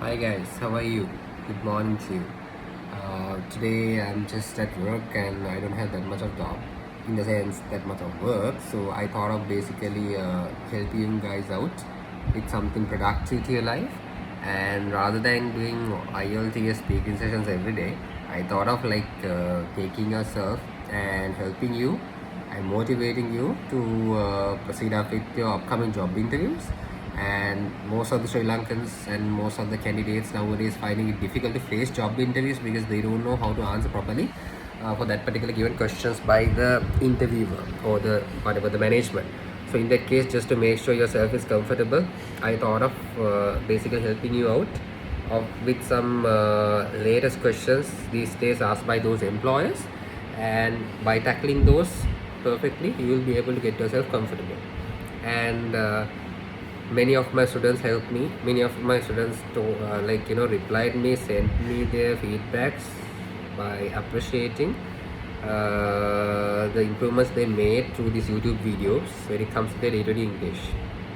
Hi guys, how are you? Good morning to you. Today I'm just at work and I don't have that much of job, in the sense that much of work. So I thought of basically helping you guys out with something productive to your life. And rather than doing IELTS speaking sessions every day, I thought of taking yourself and helping you and motivating you to proceed up with your upcoming job interviews. And most of the Sri Lankans and most of the candidates nowadays finding it difficult to face job interviews because they don't know how to answer properly for that particular given questions by the interviewer or the whatever the management. So in that case, just to make sure yourself is comfortable, I thought of basically helping you out with some latest questions these days asked by those employers, and by tackling those perfectly you will be able to get yourself comfortable. And many of my students helped me, many of my students replied me, sent me their feedbacks by appreciating the improvements they made through these YouTube videos when it comes to their day-to-day English,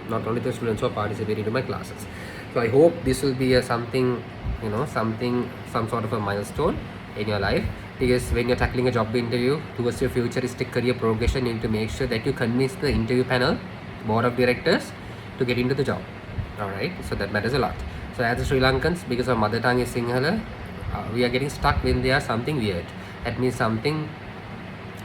not only the students who are participating in my classes. So I hope this will be a something, some sort of a milestone in your life, because when you're tackling a job interview towards your futuristic career progression, you need to make sure that you convince the interview panel, board of directors, to get into the job. All right, so that matters a lot. So as a Sri Lankans, because our mother tongue is Sinhala, we are getting stuck when they are something weird. That means something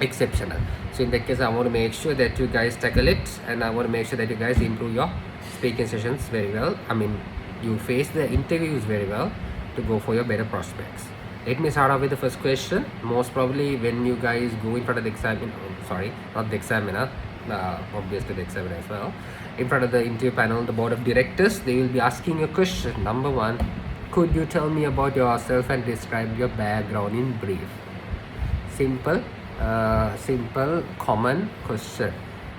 exceptional. So in that case, I want to make sure that you guys tackle it, and I want to make sure that you guys improve your speaking sessions very well. I mean, you face the interviews very well to go for your better prospects. Let me start off with the first question. Most probably when you guys go in front of the examiner, sorry, not the examiner, obviously the examiner as well, in front of the interview panel, the board of directors, they will be asking you a question. Number one, could you tell me about yourself and describe your background in brief? Simple, common question.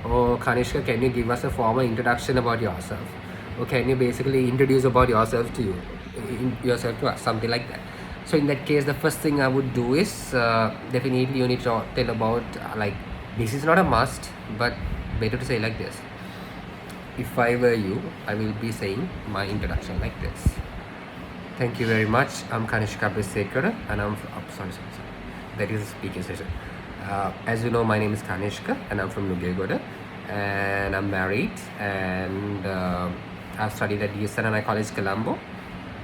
Oh, Kanishka, can you give us a formal introduction about yourself? Or can you basically introduce about yourself to you, yourself to us, something like that. So in that case, the first thing I would do is definitely you need to tell about this is not a must, but better to say like this. If I were you, I will be saying my introduction like this. Thank you very much. I'm Kanishka Abeysekara, and I'm sorry. That is a speaking session. As you know, my name is Kanishka, and I'm from Nugegoda, and I'm married, and I've studied at IBSL College, Colombo.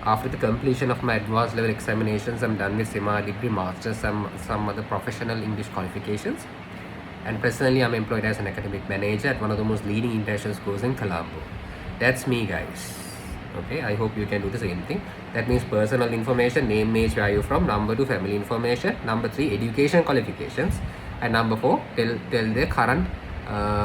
After the completion of my advanced level examinations, I'm done with CIMA degree, masters, some other professional English qualifications. And personally, I'm employed as an academic manager at one of the most leading international schools in Colombo. That's me, guys. Okay, I hope you can do the same thing. That means personal information, name, age, where are you from. Number 2, family information. Number 3, education qualifications. And number 4, tell the current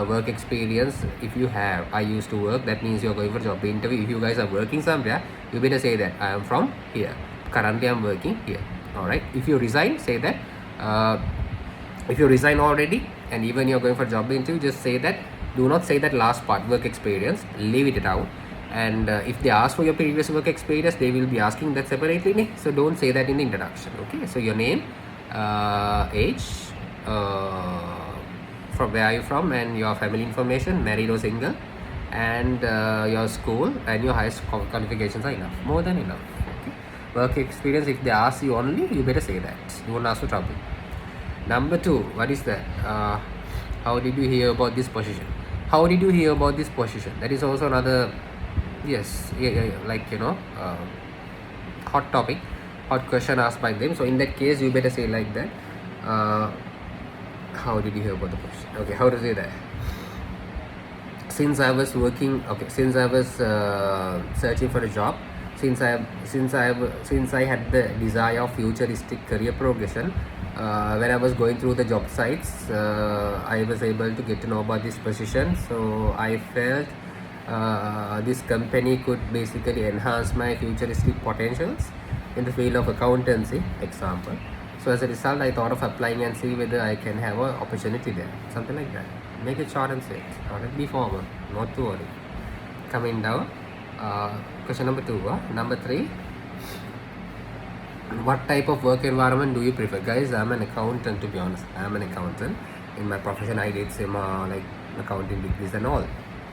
work experience. If you have, I used to work, that means you're going for job interview. If you guys are working somewhere, you better say that I am from here. Currently, I'm working here. All right. If you resign, say that. If you resign already and even you're going for job interview, just say that. Do not say that last part, work experience. Leave it out. And if they ask for your previous work experience, they will be asking that separately. So don't say that in the introduction. Okay. So your name, age, from where are you from, and your family information, married or single, and your school and your highest qualifications are enough, more than enough. Okay. Work experience, if they ask you only, you better say that. You won't ask for trouble. Number 2, what is that? How did you hear about this position? How did you hear about this position? That is also another, yes, hot topic, hot question asked by them. So in that case, you better say like that. How did you hear about the position? Okay, how to say that? Since I was working, okay, since I was searching for a job, since I had the desire of futuristic career progression, when I was going through the job sites, I was able to get to know about this position. So I felt this company could basically enhance my futuristic potentials in the field of accountancy, example. So as a result, I thought of applying and see whether I can have an opportunity there, something like that. Make it short and sweet, not be formal, not to worry. Coming down, question number 2. Number 3, what type of work environment do you prefer? Guys, I'm an accountant, to be honest. I'm an accountant. In my profession, I did accounting degrees and all.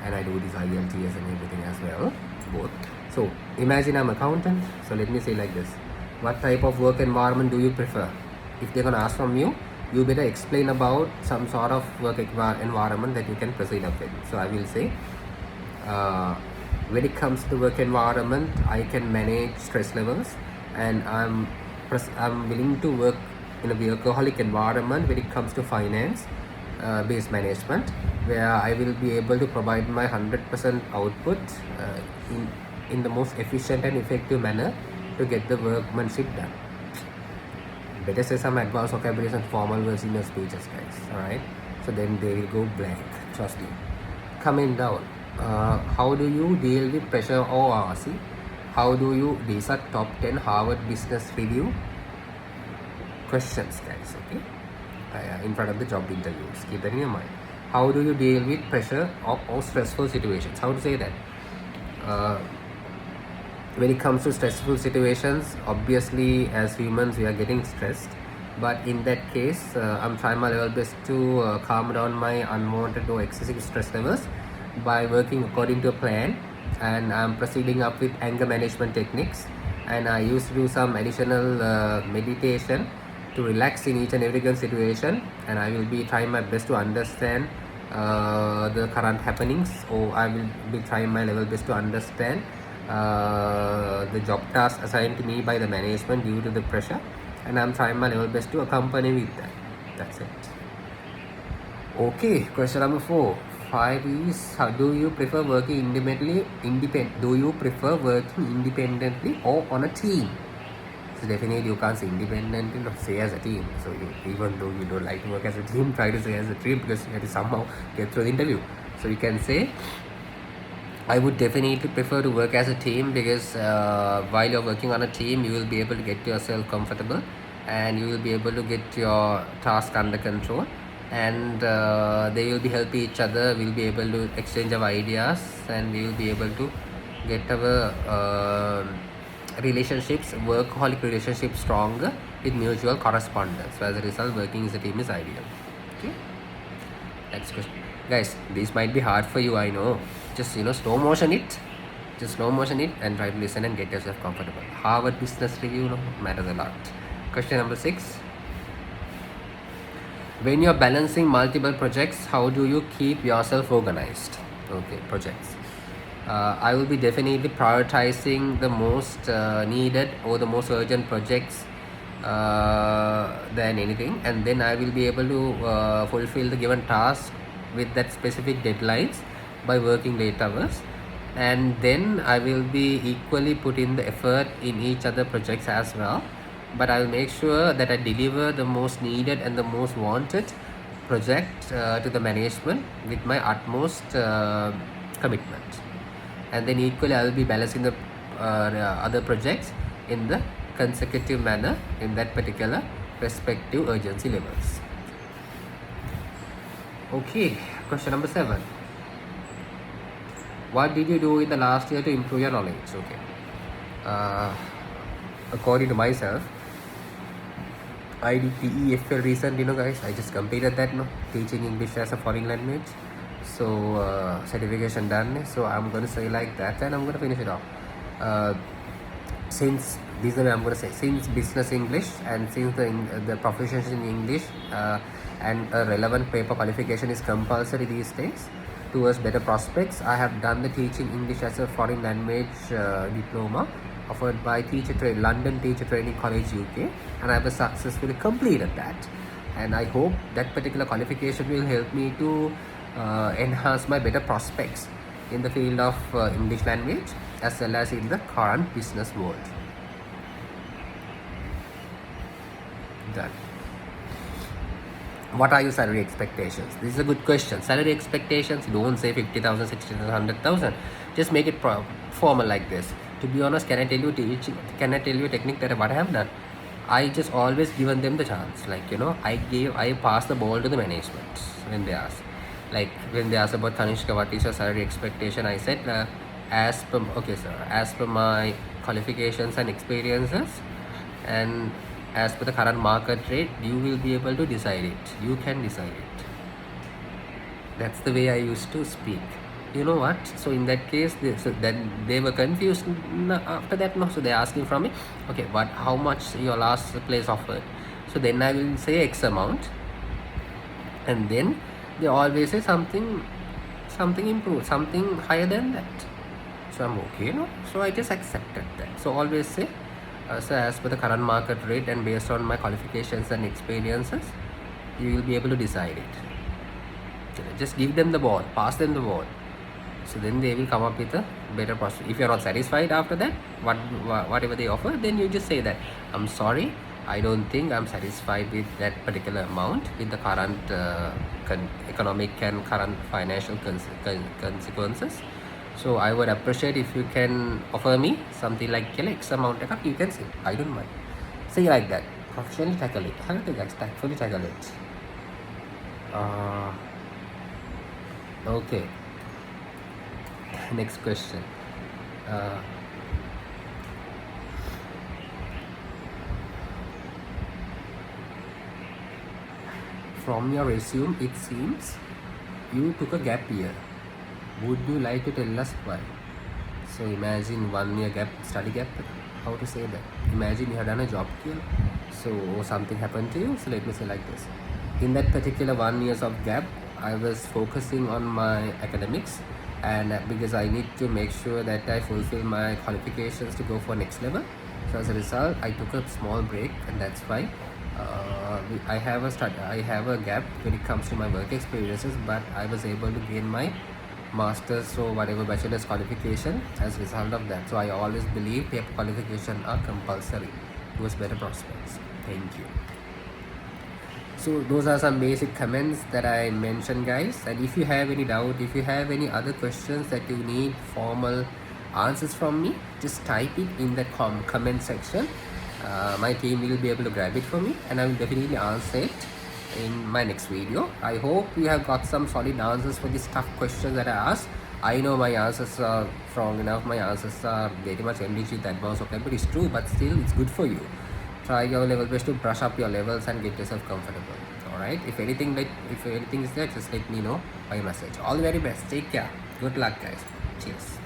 And I do this IELTS and everything as well, both. So imagine I'm accountant. So let me say like this. What type of work environment do you prefer? If they're gonna ask from you, you better explain about some sort of work environment that you can proceed up with. So I will say, when it comes to work environment, I can manage stress levels, and I'm willing to work in a workaholic environment when it comes to finance based management, where I will be able to provide my 100% output in the most efficient and effective manner to get the workmanship done. Better say some advanced vocabularies and formal words in your speeches, guys. Alright, so then they will go blank, trust me. Coming down, how do you deal with pressure or RC? How do you, these are top 10 Harvard Business Review questions, guys, okay, in front of the job interviews. Keep that in your mind. How do you deal with pressure or stressful situations? How to say that? When it comes to stressful situations, obviously as humans we are getting stressed, but in that case I'm trying my level best to calm down my unwanted or excessive stress levels by working according to a plan, and I'm proceeding up with anger management techniques, and I used to do some additional meditation to relax in each and every given situation, and I will be trying my best to understand the current happenings, or I will be trying my level best to understand the job task assigned to me by the management due to the pressure, and I'm trying my level best to accompany with that. That's it. Okay, question number 4. 5 is, how do you prefer working independently or on a team? So definitely you can't say independently, not say as a team. So even though you don't like to work as a team, try to say as a team, because you have to somehow get through the interview. So you can say, I would definitely prefer to work as a team, because while you're working on a team, you will be able to get yourself comfortable, and you will be able to get your task under control, and they will be helping each other. We'll be able to exchange our ideas, and we will be able to get our relationships, workaholic relationships, stronger with mutual correspondence. So as a result, working as a team is ideal. Okay, next question, guys. This might be hard for you, I know. Just slow motion it, and try to listen and get yourself comfortable. Harvard Business Review matters a lot. Question number 6. When you're balancing multiple projects, how do you keep yourself organized? Okay, projects. I will be definitely prioritizing the most needed or the most urgent projects than anything, and then I will be able to fulfill the given task with that specific deadlines by working late hours, and then I will be equally put in the effort in each other projects as well, but I will make sure that I deliver the most needed and the most wanted project to the management with my utmost commitment, and then equally I will be balancing the other projects in the consecutive manner in that particular respective urgency levels. Okay, question number 7. What did you do in the last year to improve your knowledge? Okay, according to myself, I did TEFL recently, guys. I just completed that, teaching English as a foreign language. So certification done. So I'm gonna say like that, and I'm gonna finish it off. Since this is the way I'm gonna say, since business English and since the proficiency in English and a relevant paper qualification is compulsory these days towards better prospects, I have done the teaching English as a foreign language diploma offered by London Teacher Training College UK, and I have successfully completed that, and I hope that particular qualification will help me to enhance my better prospects in the field of English language as well as in the current business world. Done. What are your salary expectations? This is a good question. Salary expectations, don't say 50,000, 60,000, 100,000. Just make it formal like this. To be honest, can I tell you a technique that what I have done? I just always given them the chance. Like, I pass the ball to the management when they ask. Like when they ask about Kanishka, what is your salary expectation? I said, as per my qualifications and experiences, and as per the current market rate, you will be able to decide it. You can decide it. That's the way I used to speak. you know what, so in that case so then they were confused after that. No, so they're asking from me, okay, what, how much your last place offered? So then I will say X amount, and then they always say something improved, something higher than that. So I'm okay, you know, so I just accepted that. So always say, so as per the current market rate and based on my qualifications and experiences, you will be able to decide it. Just give them the ball, pass them the ball. So then they will come up with a better process. If you're not satisfied after that, whatever they offer, then you just say that, I'm sorry, I don't think I'm satisfied with that particular amount with the current economic and current financial consequences. So I would appreciate if you can offer me something like X amount. You can say, I don't mind. Say like that. Professionally tackle it. How do guys tactfully tackle it? Okay. Next question. From your resume, it seems you took a gap year. Would you like to tell us why? So imagine 1 year gap, study gap. How to say that? Imagine you have done a job here, so something happened to you. So let me say like this. In that particular 1 years of gap, I was focusing on my academics, and because I need to make sure that I fulfill my qualifications to go for next level. So as a result, I took a small break, and that's why I have a gap when it comes to my work experiences, but I was able to gain my master's or whatever bachelor's qualification as a result of that. So I always believe paper qualification are compulsory towards better prospects. Thank you. So those are some basic comments that I mentioned, guys. And if you have any doubt, if you have any other questions that you need formal answers from me, just type it in the comment section. My team will be able to grab it for me, and I will definitely answer it in my next video. I hope you have got some solid answers for these tough questions that I asked. I know my answers are strong enough, my answers are very much enriched with advanced vocabulary. It's true, but still it's good for you. Try your level best to brush up your levels and get yourself comfortable. Alright, if anything is there, just let me know by message. All the very best. Take care. Good luck, guys. Cheers.